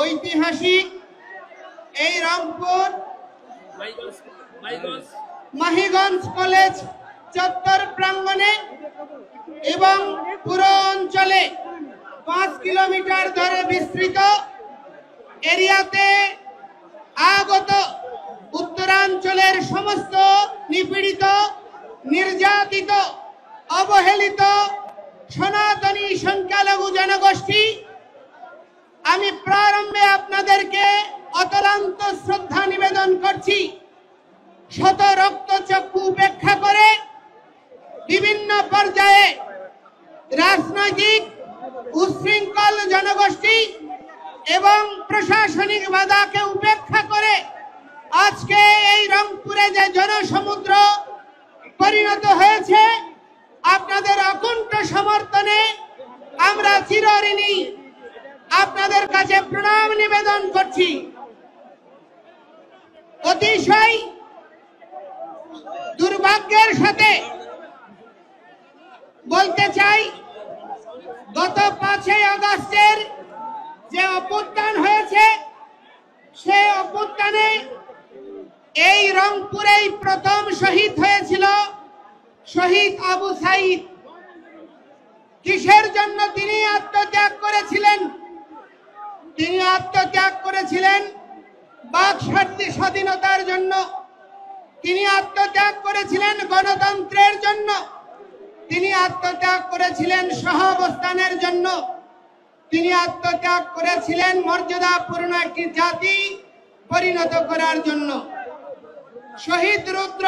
ঐতিহাসিক এই রংপুর মাহিগঞ্জ কলেজ চত্বর প্রাঙ্গণে এবং পুরো অঞ্চলে 5 কিলোমিটার ধরে বিস্তৃত এরিয়াতে আগত উত্তরাঞ্চলের সমস্ত নিপীড়িত, নির্যাতিত, অবহেলিত সনাতনী সংখ্যালঘু জনগোষ্ঠী, আমি প্রারম্ভে আপনাদেরকে অতলান্ত শ্রদ্ধা নিবেদন করছি। শত রক্তচক্ষু উপেক্ষা করে বিভিন্ন পর্যায়ে রাজনৈতিক উচ্ছৃঙ্খল জনগোষ্ঠী এবং প্রশাসনিক বাধাকে উপেক্ষা করে আজকে এই রংপুরে যে জনসমুদ্র পরিণত হয়েছে, আপনাদের অকুণ্ঠ সমর্থনে আমরা চিরঋণী আপনাদের কাছে প্রণাম নিবেদন করছি। অতিশয় দুর্ভাগ্যের সাথে বলতে চাই, গত 5 আগস্টের যে অভ্যুত্থান হয়েছে, সেই অভ্যুত্থানে এই রংপুরেই প্রথম শহীদ হয়েছিল শহীদ আবু সাইদ। কিসের জন্য তিনি আত্মত্যাগ করেছিলেন? তিনি আত্মত্যাগ করেছিলেন বাক স্বাধীনতার জন্য, তিনি আত্মত্যাগ করেছিলেন গণতন্ত্রের জন্য, তিনি আত্মত্যাগ করেছিলেন সহাবস্থানের জন্য, তিনি আত্মত্যাগ করেছিলেন মর্যাদাপূর্ণ একটি জাতি পরিণত করার জন্য। শহীদ রুদ্র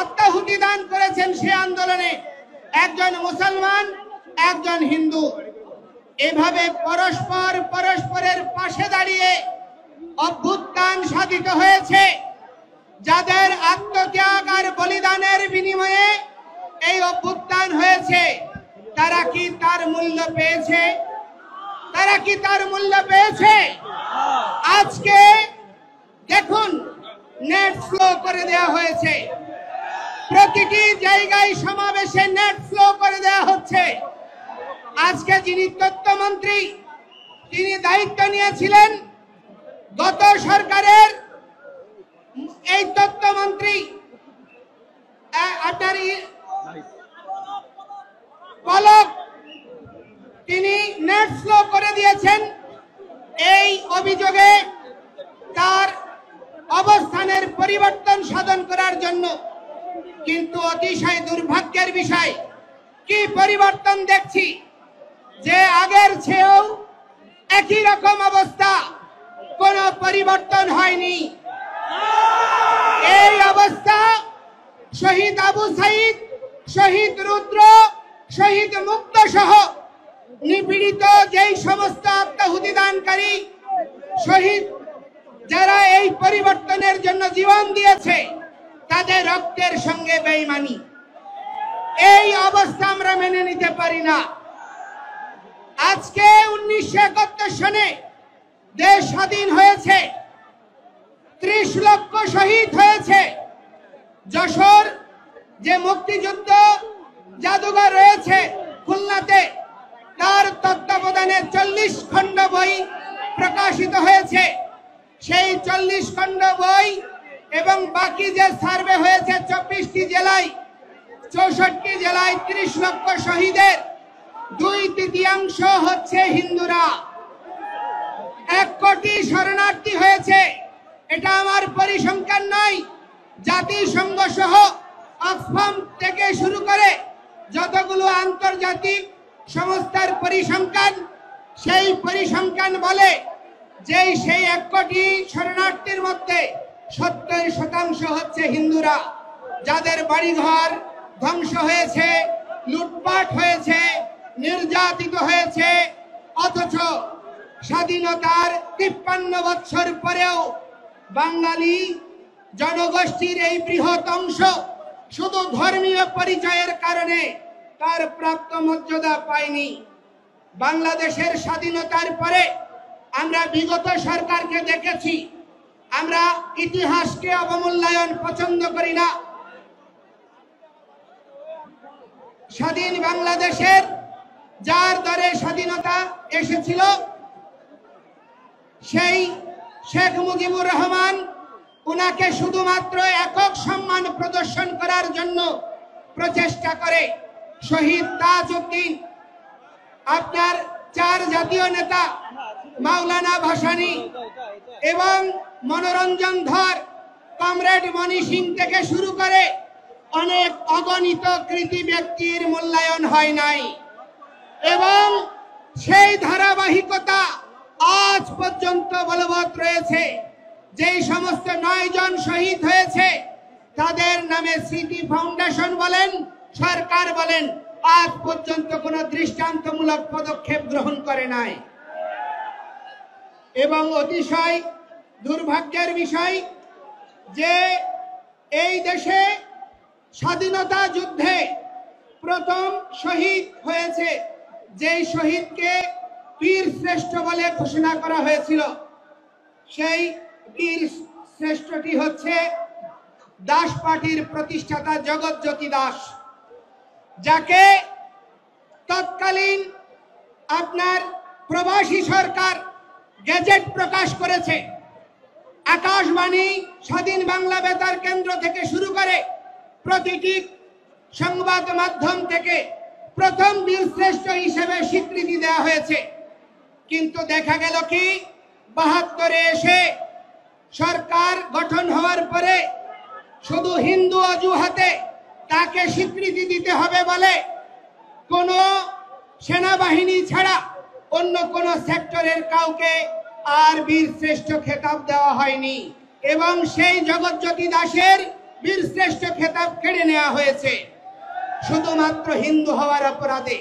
আত্মাহুতি দান করেছেন সে আন্দোলনে, একজন মুসলমান, একজন হিন্দু। এভাবে পরস্পরের পাশে দাঁড়িয়ে অভ্যুত্থান সাধিত হয়েছে। যাদের আত্মত্যাগ আর বলিদানের বিনিময়ে এই অভ্যুত্থান হয়েছে, তারা কি তার মূল্য পেয়েছে? তারা কি তার মূল্য পেয়েছে? আজকে দেখুন, নেট স্লো করে দেওয়া হয়েছে, প্রতিটি জায়গায় সমাবেশে নেট স্লো করে দেওয়া হচ্ছে। আজকে যিনি তথ্যমন্ত্রী, তিনি দায়িত্ব নিয়েছিলেন গত সরকারের, এই তথ্যমন্ত্রী পলক, তিনি নেট স্লো করে দিয়েছেন এই অভিযোগে তার অবস্থানের পরিবর্তন সাধন করার জন্য। কিন্তু অতিশয় দুর্ভাগ্যের বিষয়, কি পরিবর্তন দেখছি যে আগের চেয়েও একই রকম অবস্থা, কোনো পরিবর্তন হয়নি। এই অবস্থা শহীদ আবু সাইদ, শহীদ রুদ্র, শহীদ মুক্ত সহ নিপীড়িত যেই সমস্ত আত্মাহুতি দানকারী শহীদ, যারা এই পরিবর্তনের জন্য জীবন দিয়েছে, তাদের রক্তের সঙ্গে বেঈমানি। এই অবস্থা আমরা মেনে নিতে পারি না। আজকে 1971 সনে দেশ স্বাধীন হয়েছে, 30 লক্ষ শহীদ হয়েছে। যশোর যে মুক্তিযুদ্ধ জাদুঘর রয়েছে খুলনাতে, তার তত্ত্বাবধানে 40 খণ্ড বই প্রকাশিত হয়েছে। সেই 40 খণ্ড বই এবং বাকি যে সার্ভে হয়েছে 24টি জেলায়, 64 জেলায় 30 লক্ষ শহীদের 2/3 হচ্ছে হিন্দুরা। 1 কোটি শরণার্থী হয়েছে। এটা আমার পরিসংখ্যান নয়, জাতিসংঘ সহ অক্সফাম থেকে শুরু করে যতগুলো আন্তর্জাতিক সংস্থার পরিসংখ্যান, সেই পরিসংখ্যান বলে যে সেই 1 কোটি শরণার্থীর মধ্যে 70% হচ্ছে হিন্দুরা, যাদের বাড়িঘর ধ্বংস হয়েছে, লুটপাট হয়েছে, নির্যাতিত হয়েছে। অথচ স্বাধীনতার 53 বছর পরেও বাঙালি জনগোষ্ঠীর এই বৃহৎ অংশ শুধু ধর্মীয় পরিচয়ের কারণে তার প্রাপ্ত মর্যাদা পায়নি। বাংলাদেশের স্বাধীনতার পরে আমরা বিগত সরকারকে দেখেছি, আমরা ইতিহাসকে অবমূল্যায়ন পছন্দ করি না। স্বাধীন বাংলাদেশের যার দ্বারে স্বাধীনতা এসেছিল, সেই শেখ মুজিবুর রহমান উনাকে শুধুমাত্র একক সম্মান প্রদর্শন করার জন্য প্রচেষ্টা করে। শহীদ তাজউদ্দিন, আপনার 4 জাতীয় নেতা মাওলানা ভাসানী এবং মনোরঞ্জন ধর, কমরেড মনি সিং থেকে শুরু করে অনেক অগণিত কৃতি ব্যক্তির মূল্যায়ন হয় নাই এবং সেই ধারাবাহিকতা আজ পর্যন্ত বলবৎ রয়েছে। যেই সমস্ত 9 জন শহীদ হয়েছে তাদের নামে স্মৃতি ফাউন্ডেশন বলেন, সরকার বলেন, আজ পর্যন্ত কোনো দৃষ্টান্তমূলক পদক্ষেপ গ্রহণ করে নাই। এবং অতিশয় দুর্ভাগ্যের বিষয় যে এই দেশে স্বাধীনতা যুদ্ধে প্রথম শহীদ হয়েছে, যেই শহীদকে বীর শ্রেষ্ঠ বলে ঘোষণা করা হয়েছিল, সেই বীর শ্রেষ্ঠটি হচ্ছে দাস পার্টির প্রতিষ্ঠাতা জগৎজ্যোতি দাস, যাকে তৎকালীন আপনার প্রবাসী সরকার গেজেট প্রকাশ করেছে। আকাশবাণী, স্বাধীন বাংলা বেতার কেন্দ্র থেকে শুরু করে প্রতিটি সংবাদ মাধ্যম থেকে প্রথম বীরশ্রেষ্ঠ হিসেবে স্বীকৃতি দেওয়া হয়েছে। কিন্তু দেখা গেল কি 72-এ এসে সরকার গঠন হওয়ার পরে শুধু হিন্দু অজুহাতে তাকে স্বীকৃতি দিতে হবে বলে কোনো সেনাবাহিনী ছাড়া অন্য কোন সেক্টরের কাউকে আর বীরশ্রেষ্ঠ খেতাব দেওয়া হয়নি এবং সেই জগৎজ্যোতি দাসের বীরশ্রেষ্ঠ খেতাব কেড়ে নেওয়া হয়েছে শুধুমাত্র হিন্দু হওয়ার অপরাধে।